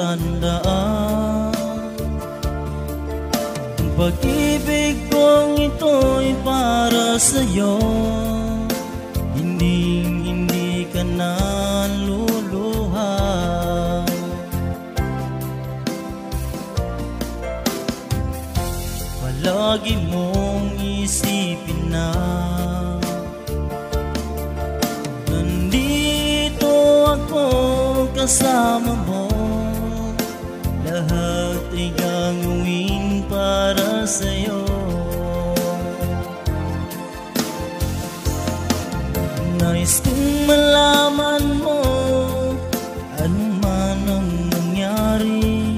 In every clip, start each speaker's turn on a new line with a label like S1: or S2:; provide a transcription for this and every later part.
S1: tandaan. Ang pag-ibig kong ito'y para sa'yo, hindi ka na luluha. Palagi mong isipin na nandito ako kasama mo. Lahat ay gagawin para sa'yo. Nais kong malaman mo ano man ang nangyari.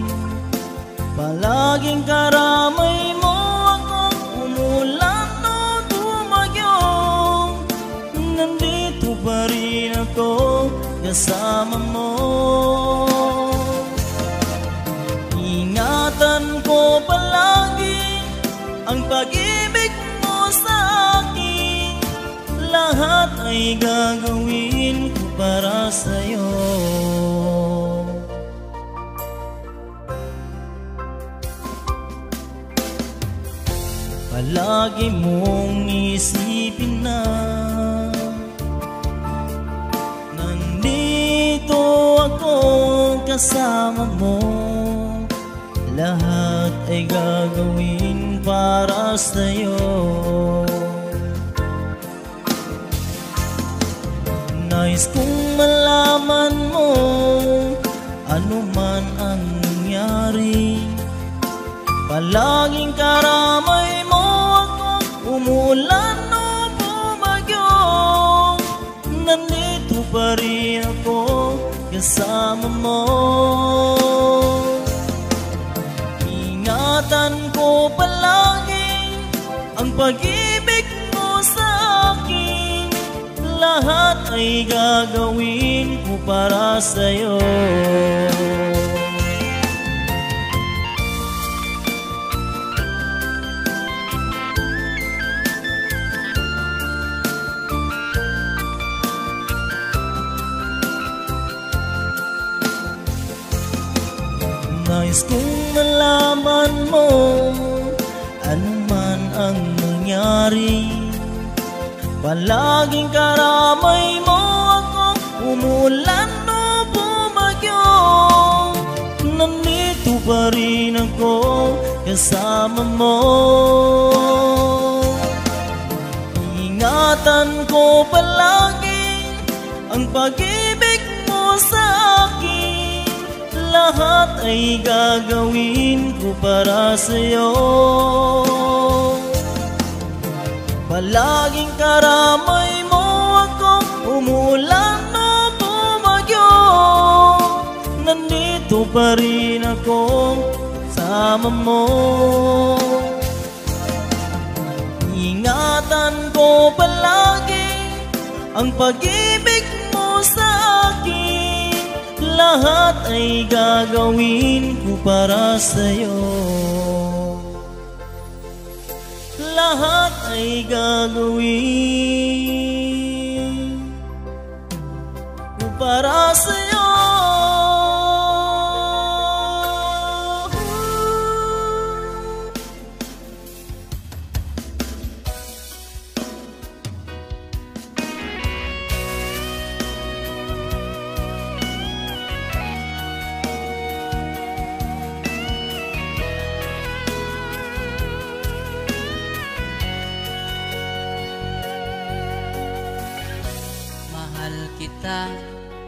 S1: Palaging karamay mo ako, umulan o bumagyo. Nandito pa rin ako kasama mo. Ingatan ko palagi ang pag-ibig mo sa akin. Lahat ay gagawin ko para sa'yo. Palagi mong isipin na nandito ako kasama mo. Lahat ay gagawin para sa'yo. Nais kong malaman mo ano man ang nangyari. Palaging karamay mo ako, umulan o bumagyo. Nandito pa rin ako kasama mo. Ingatan ko palagi ang pag-ibig mo sa akin. Lahat ay gagawin ko para sa'yo. Nais kong malaman mo ano man ang nangyari. Palaging karamay mo ako, umulan o bumagyo. Nandito pa rin ako kasama mo. Ingatan ko palagi ang pag-ibig mo sa akin. Lahat ay gagawin ko para sa'yo. Palaging karamay mo ako, umulan o bumagyo. Nandito pa rin ako kasama mo. Ingatan ko palagi ang pag-ibig mo sa akin. Lahat ay gagawin ko para sa'yo. Lahat ay gagawin ko para sa'yo.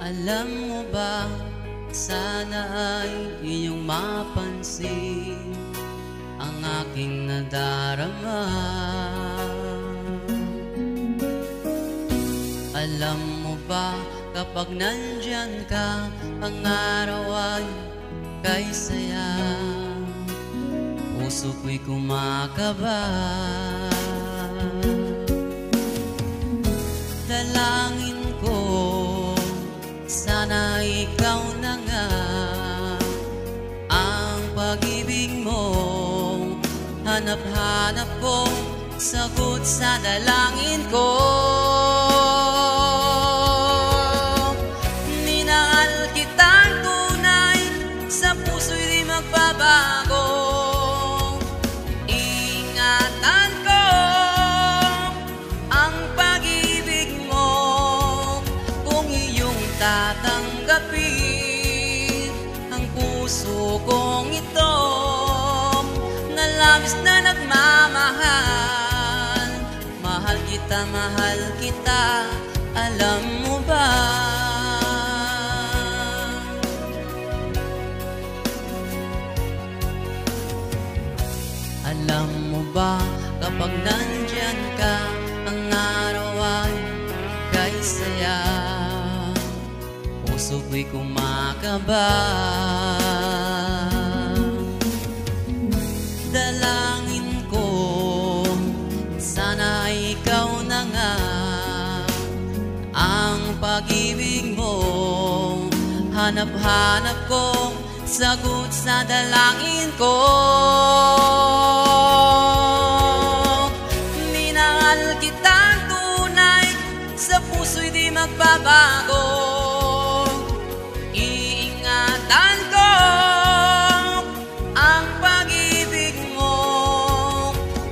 S2: Alam mo ba, sana ay iyong mapansin ang aking nadarama. Alam mo ba, kapag nandyan ka, ang araw ay kay saya. Puso ko'y kumakaba. Dalangin ko, sana ikaw na nga ang pag-ibig mo. Hanap-hanap kong sagot sa dalangin ko. Minahal kitang tunay sa na mahal kita, alam mo ba? Alam mo ba, kapag nandyan ka, ang araw ay kay saya, puso ko'y kumakaba. Dalangin ko, sana ikaw na nga ang pag-ibig mo. Hanap-hanap kong sagot sa dalangin ko. Minahal kitang tunay, sa puso'y di magbabago. Iingatan ko ang pag-ibig mo,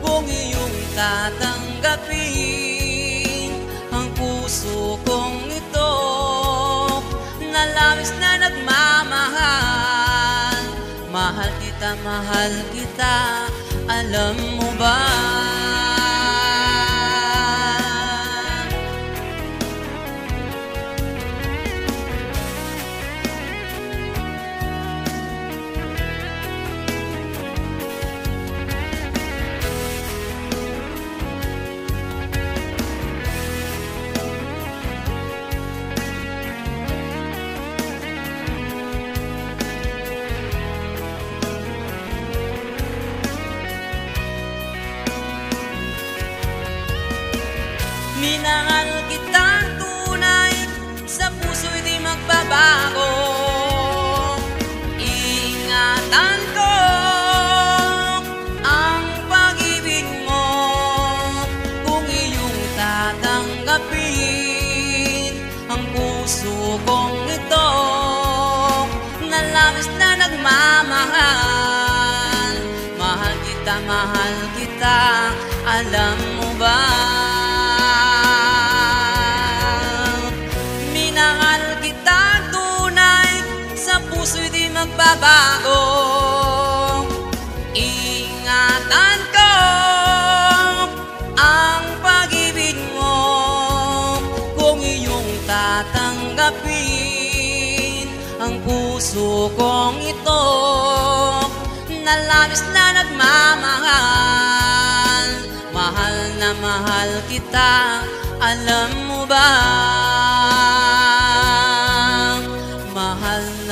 S2: kung iyong tatanggapin ang puso kong ito, na labis na nagmamahal. Mahal kita, alam mo ba? Minahal kitang tunay, sa puso'y di magbabago. Iingatan ko ang pag-ibig mo, kung iyong tatanggapin ang puso kong ito, na labis na nagmamahal. Mahal kita, alam mo ba? Puso'y di magbabago. Ingatan ko ang pag-ibig mo, kung iyong tatanggapin ang puso kong ito, na labis na nagmamahal. Mahal kita, alam mo ba?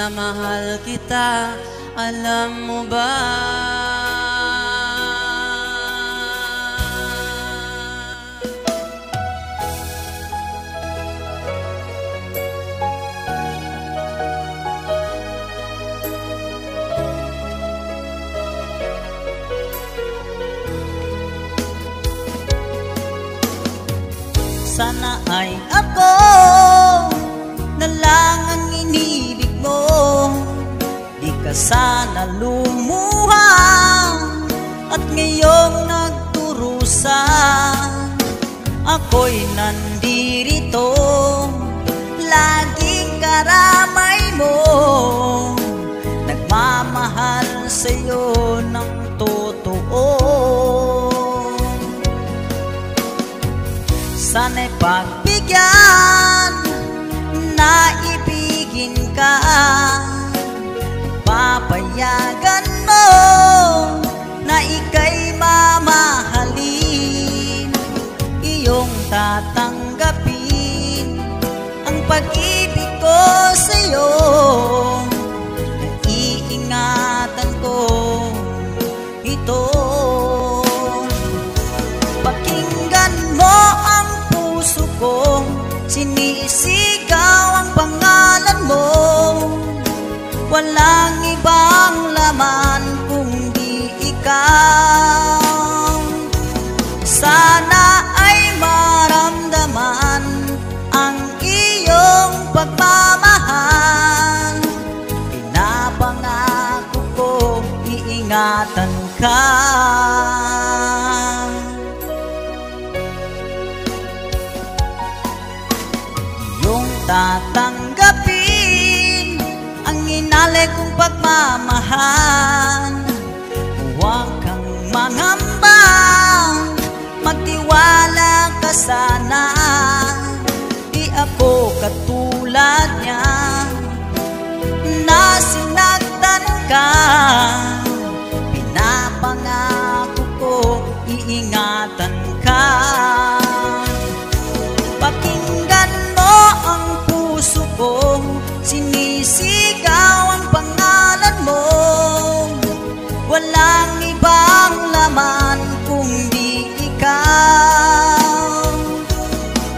S2: Mahal kita, alam mo ba?
S1: Sana ay ako na lang ang inibig mo, di ka sana lumuha at ngayong nagturusa. Ako'y nandirito, laging karamay mo, nagmamahal sa'yo ng totoo. Sana'y pagbigyan na ibigin ka, papayagan mo na ika'y mamahalin, iyong tatanggapin ang pag-ibig ko sa'yo, naiingatan ko ito. Pakinggan mo ang puso kong sinisigaw ang pangalan mo, walang ibang laman kundi ikaw. Sana ay maramdaman ang iyong pagmamahal, pinapangako ko iingatan ka. Tatanggapin ang inalay kong pagmamahal, huwag kang mangamba, magtiwala ka sa
S2: sana di ako katulad niya, na sinaktan ka. Pinapangako ko, iingatan ka. Pakinggan mo ang puso ko, sinisigaw ang pangalan mo. Walang ibang laman kundi ikaw.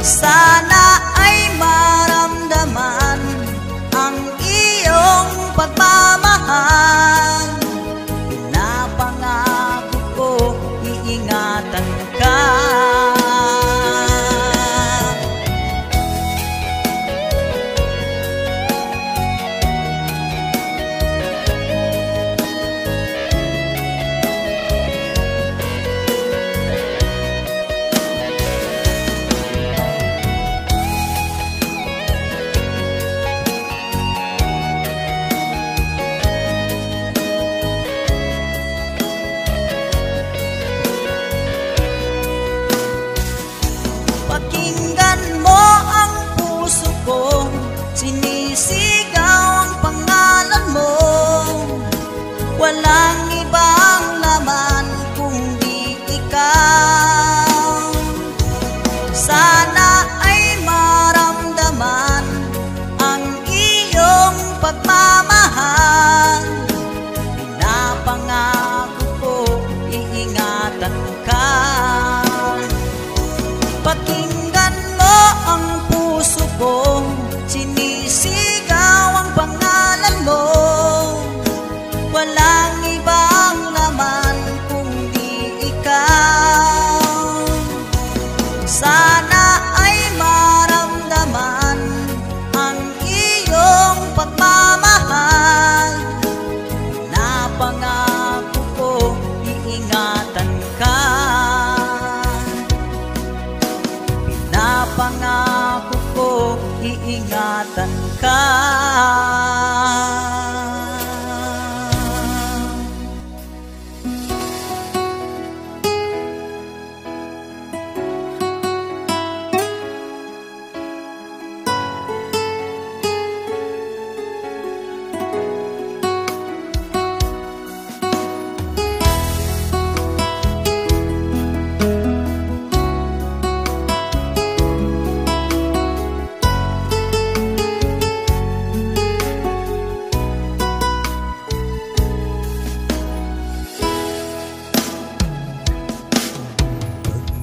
S2: Sana ay maramdaman ang iyong pagmamahal. Pinapangako ko, iingatan ka. Pakinggan mo ang puso ko, sinisigaw ang pangalan mo. Walang ibang laman kundi ikaw. Sana ay maramdaman ang iyong pagmamahal. Pinapangako ko, iingatan ka. Pakinggan mo ang puso ko, sinisigaw ang pangalan mo. Walang ibang laman kundi ikaw. Sana ay maramdaman ang iyong pagmamahal. Napangako ko, iingatan ka. Napangako ko, iingatan ka.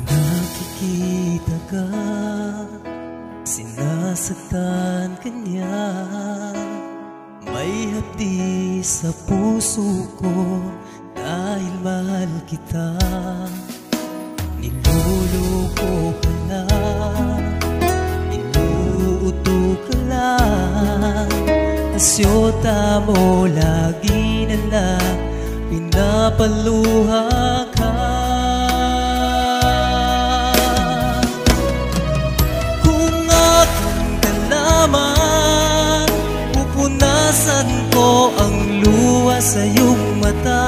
S1: Nakikita ka, sinasaktan ka niya. May hapdi sa puso ko dahil mahal kita. Niluloko ka lang, inuuto ka lang. Asyota mo lagi na lang, pinapaluha ka. Pupunasan ko ang luha sa iyong mata.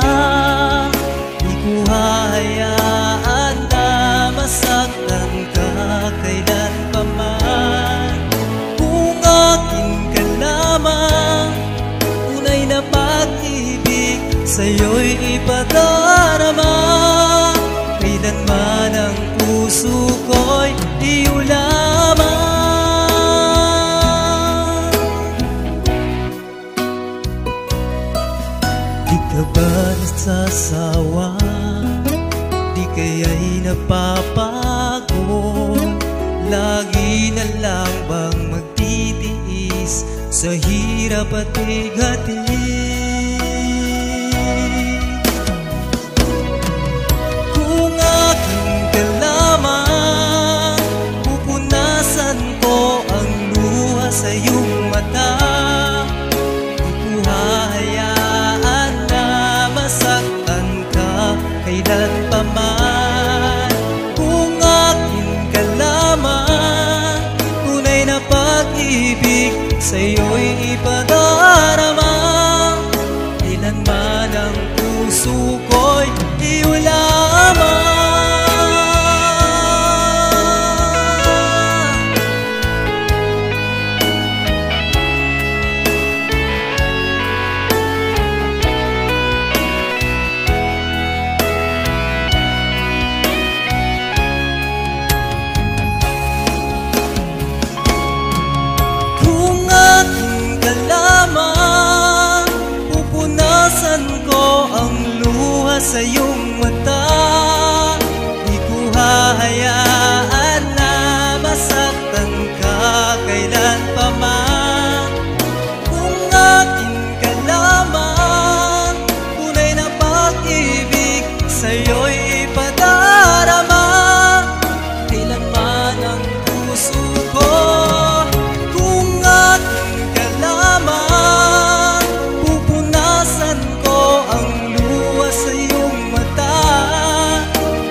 S1: Di ko hahayaan na masaktan ka kailan pa man. Kung akin ka lamang, tunay na pag-ibig sa'yo'y ipadarama. Kailanman ang puso ko'y iulaman. Di ka ba nasasawa? Di kaya'y napapagod? Lagi na lang bang magtitiis sa hirap at bighati? Kung akin ka lamang, pupunasan ko ang luha sa iyong mata. Kailan pa man, kung akin ka lamang, tunay na pag-ibig sa'yo'y ipadarama. Kailanman ang puso ko'y iulaman. sa iyong mata. Di ko hahayaan na masaktan ka kailan pa man. Kung akin ka lamang, tunay na pag-ibig sa'yo'y ipadarama. Kailanman ang puso ko. Kung akin ka lamang, pupunasan ko ang luha sa iyong mata.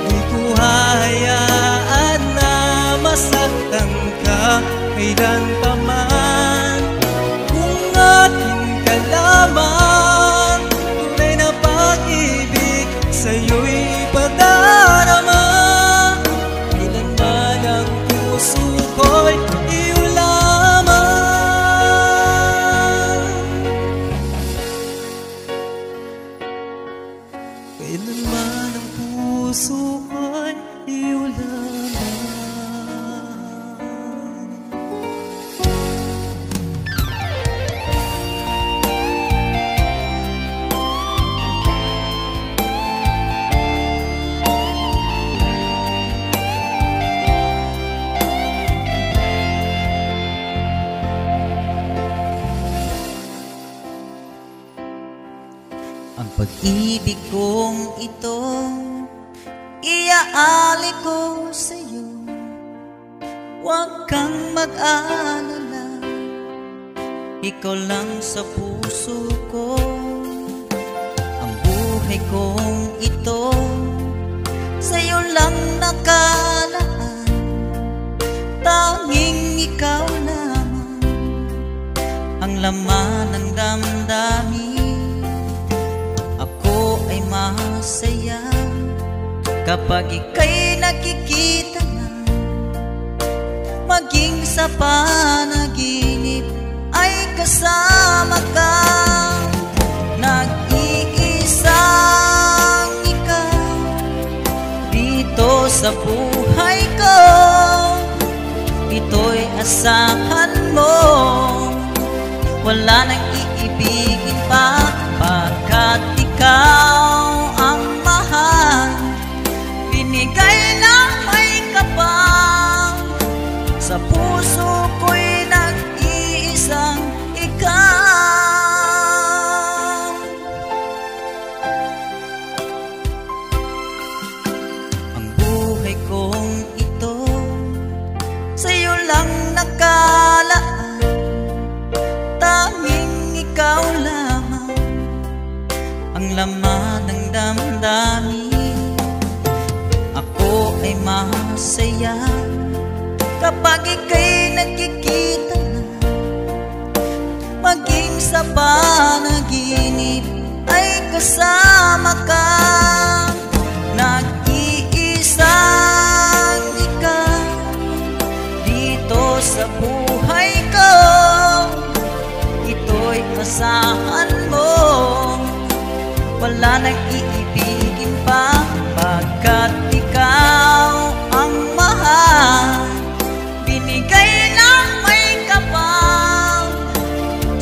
S1: Di ko hahayaan na masaktan ka kailan pa man. Kung akin ka lamang, tunay na pag-ibig sa'yo'y ipadarama. Kailanman ang puso ko'y iyo lamang. Kailanman ang puso ko'y iyo lamang.
S2: Ang pag-ibig kong ito, iaali ko sa'yo. Huwag kang mag-alala, ikaw lang sa puso ko. Ang buhay kong ito, sa'yo lang nakalaan. Tanging ikaw lamang ang laman ng damdamin. Ako ay masaya kapag ika'y nakikita na. Maging sa panaginip ay kasama ka. Nag-iisang ikaw dito sa buhay ko. Ito'y asahan mo, wala nang iibigin pa, pagkat ikaw ang mahal. Binigay ng may kapal, sa puso ko'y nag-iisang ikaw. Ang buhay kong ito, sa'yo lang nakalaan. Tanging ikaw lamang ang laman ng damdamin. Ako ay masaya kapag ika'y nakikita na. Maging sa panaginip ay kasama ka. Nag-iisang ikaw dito sa buhay ko. Ito'y asahan mo, wala nang iibigin pa, pagkat ikaw ang mahal. Binigay ng may kapal,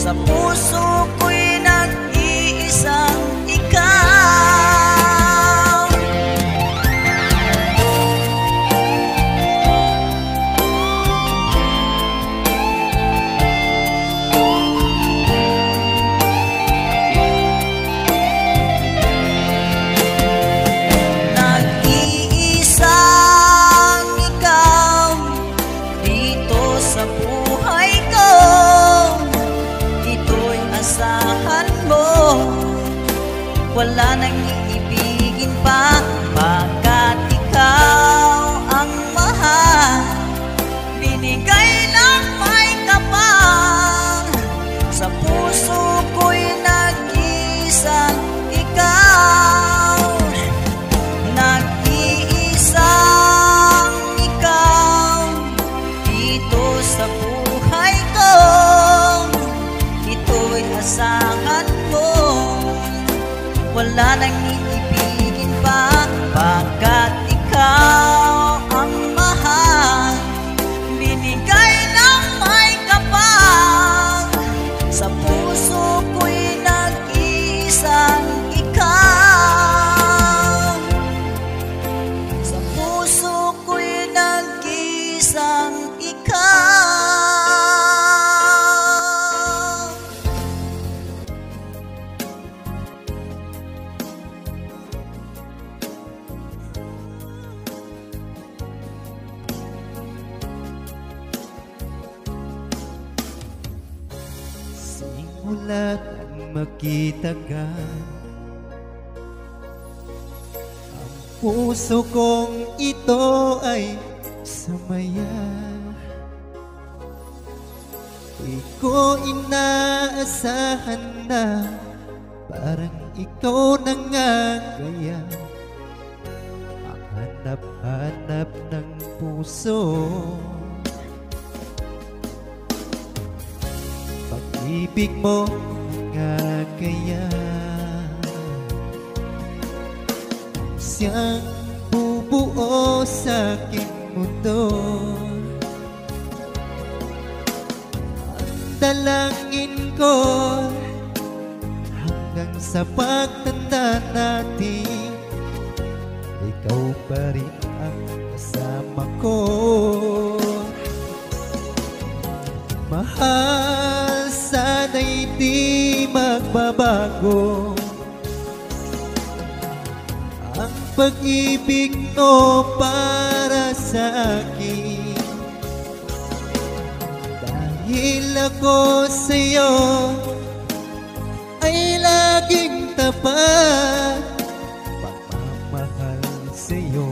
S2: sa puso ko'y nag-iisang ikaw. Nag-iisang ikaw dito sa buhay ko. Ito'y asahan mo, wala nang iibigin pa, pagkat ikaw ang mahal. Binigay ng may kapal, sa puso ko'y nag-iisang ikaw. Nag-iisang ikaw dito sa buhay ko. Ito'y asahan mo, wala nang iibigin pa, pagkat ikaw ang mahal. Binigay ng may kapal, sa puso ko'y nag-iisang ikaw.
S1: mula nang makita ka. Ang puso kong ito ay sumaya. Di ko inaasahan na parang ikaw na nga kaya ang hanap-hanap ng puso. Pag-ibig mo nga kaya siyang bubuo sa aking mundo. Ang dalangin ko hanggang sa pagtanda natin, ikaw pa rin ang kasama ko. Mahal, sana'y di magbabago ang pag-ibig mo para sa akin. Dahil ako sa'yo ay laging tapat, pagmamahal sa'yo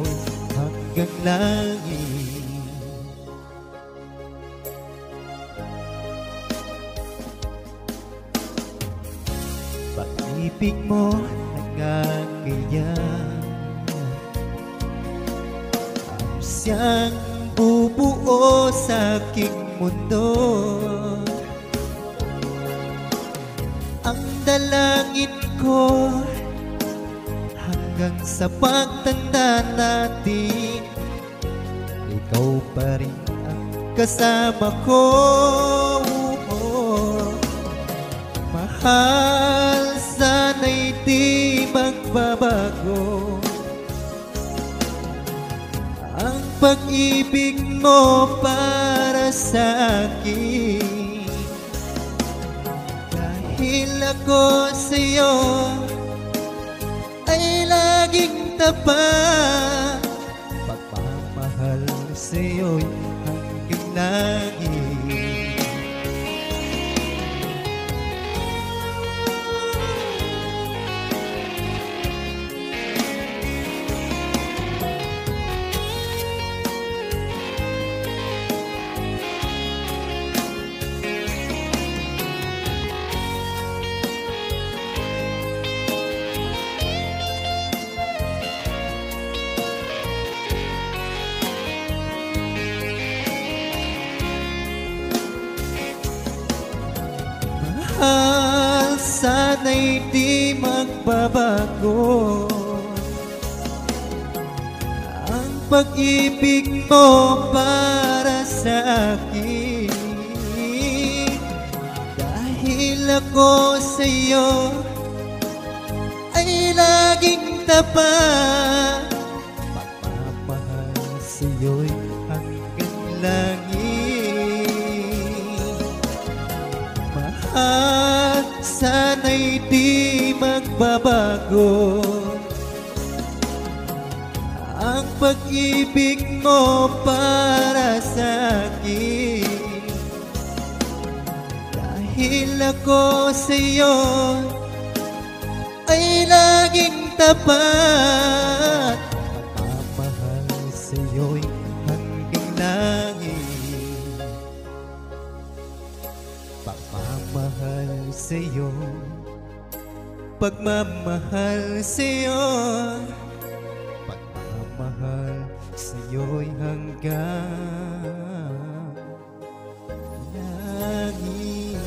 S1: hanggang langit. Pag-ibig mo nagkakaya ang siyang bubuo sa aking mundo. Ang dalangin ko hanggang sa pagtanda natin, ikaw pa rin ang kasama ko. Mahal, sana'y di magbabago ang pag-ibig mo para sa akin. Dahil ako sa'yo ay laging tapat, pagmamahal sa'yo'y hanggang langit. Mahal, sana'y di magbabago ang pag-ibig mo para sa akin. Dahil ako sa'yo ay laging tapat, magmamahal sa'yo'y hanggang langit. Mahal, sana'y di magbabago ang pag-ibig mo para sa akin. Dahil ako sa'yo ay laging tapat, magmamahal sa'yo'y hanggang langit. Pagmamahal sa'yo, pagmamahal sa'yo, pagmamahal sa'yo'y hanggang langit.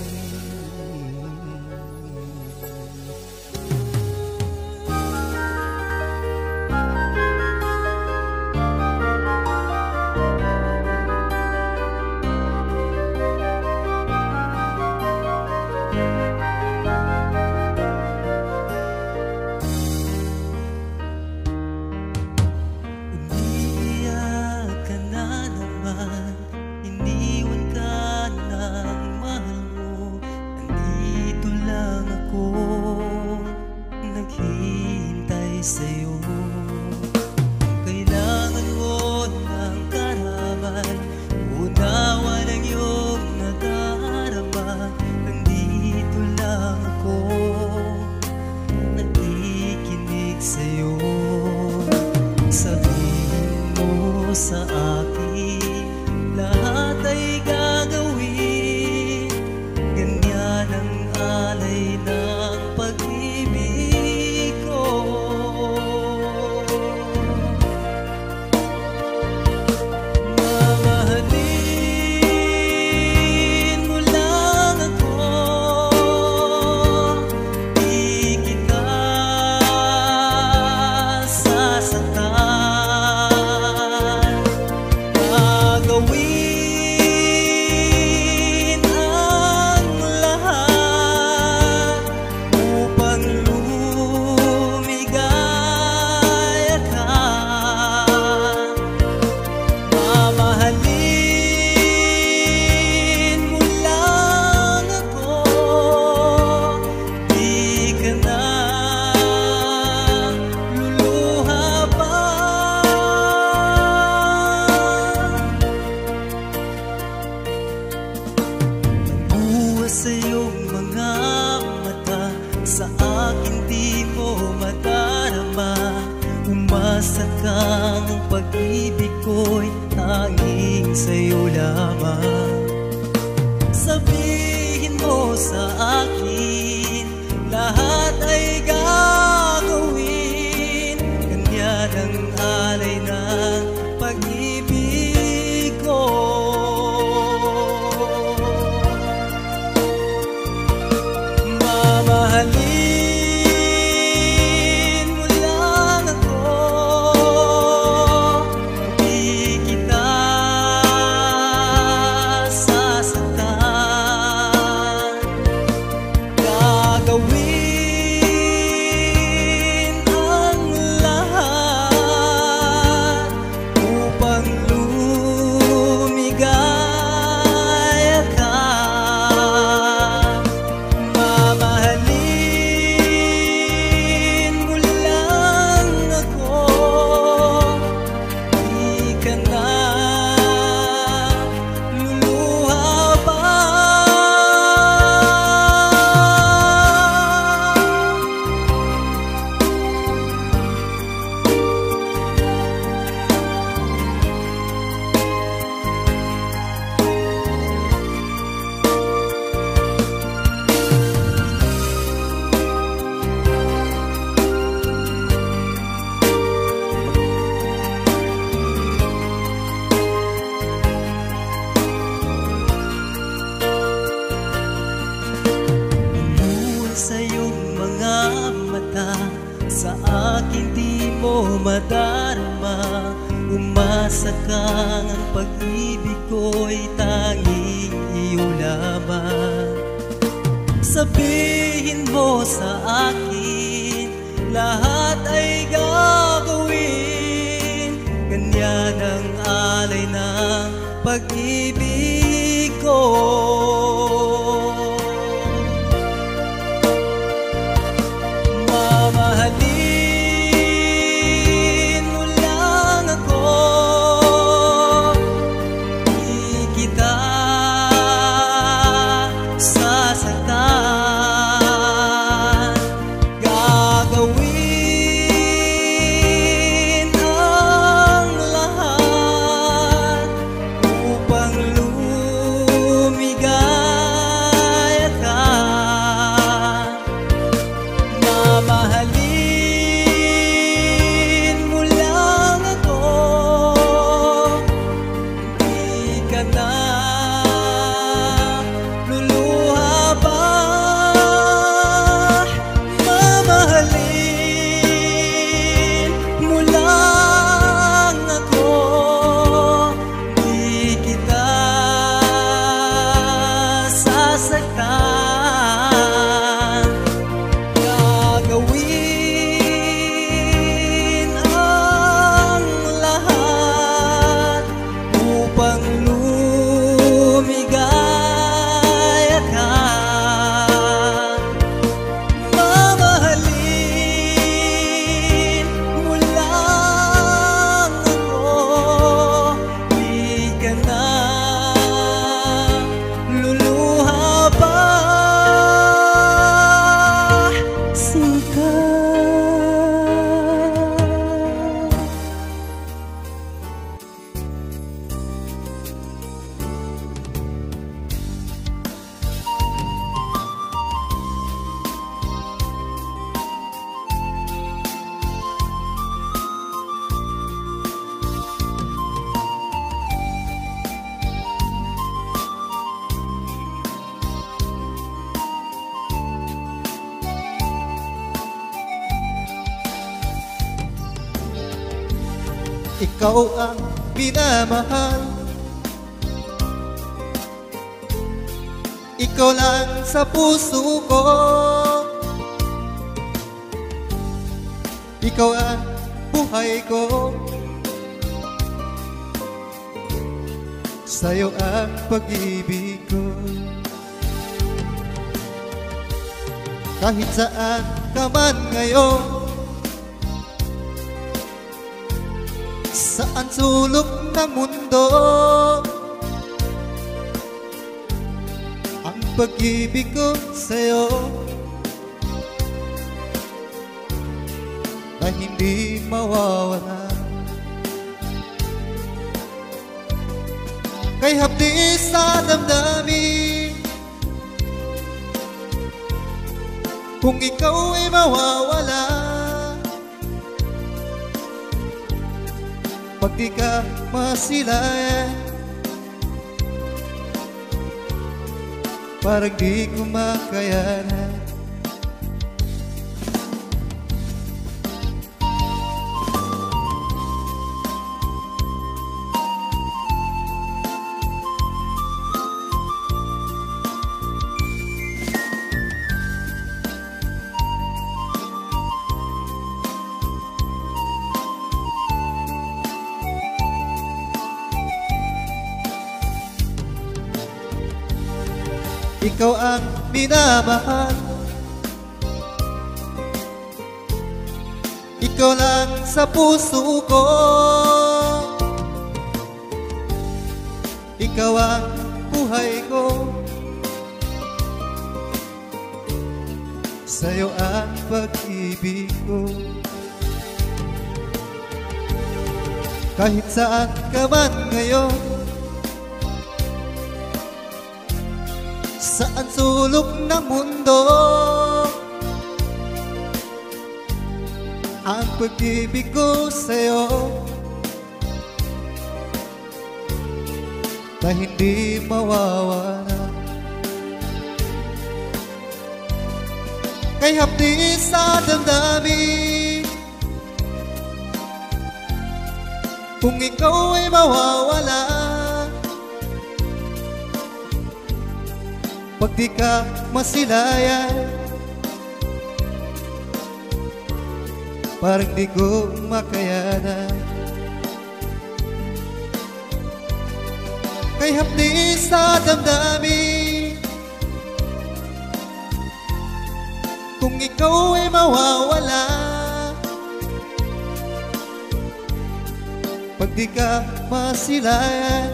S2: Umiiyak ka na naman.
S1: kang ang pag-ibig ko'y tanging sa'yo lamang. Sabihin mo sa akin, lahat ay gagawin. Ganyan ang alay ng pag-ibig ko. Mamahalin mo lang ako, di kita sasaktan. Gagawin ang lahat upang lumigaya ka. Mamahalin mo lang ako, di ka na luluha pa. Umuwi sa iyong mga mata, sa akin di mo madarama. Umasa kang ang pag-ibig ko'y tanging iyo lamang. Sabihin mo sa akin, lahat ay gagawin. Ganyan ang alay ng pag-ibig ko. Mamahalin mo lang ako, di kita sasaktan. Gagawin ang lahat upang lumigaya ka. Mamahalin mo lang ako, di ka na luluha pa. Mamahalin mo lang ako, di kita sasaktan. Gagawin ang lahat upang lumigaya ka. Mamahalin mo lang ako, di ka na luluha pa. Singka.
S3: Ikaw ang minamahal, ikaw lang sa puso ko. Ikaw ang buhay ko, sa'yo ang pag-ibig ko. Kahit saan ka man ngayon, saan sulok ng mundo, ang pag-ibig ko sa'yo ay hindi mawawala. kay hapdi sa damdamin. Kung ikaw ay mawawala, pag di ka masilayan, parang di ko makayanan. Ikaw ang minamahal, ikaw lang sa puso ko. Ikaw ang buhay ko, sa'yo ang pag-ibig ko. Kahit saan ka man ngayon, saan sulok ng mundo, ang pag-ibig ko sa'yo na hindi mawawala. Kay hapdi sa damdamin, kung ikaw ay mawawala, pag di ka masilayan, parang di ko makayanan. Kay hapdi sa damdamin, kung ikaw ay mawawala, pag di ka masilayan,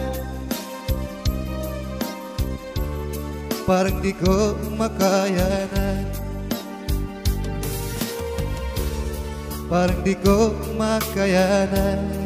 S3: parang di ko makayanan. Parang di ko makayanan.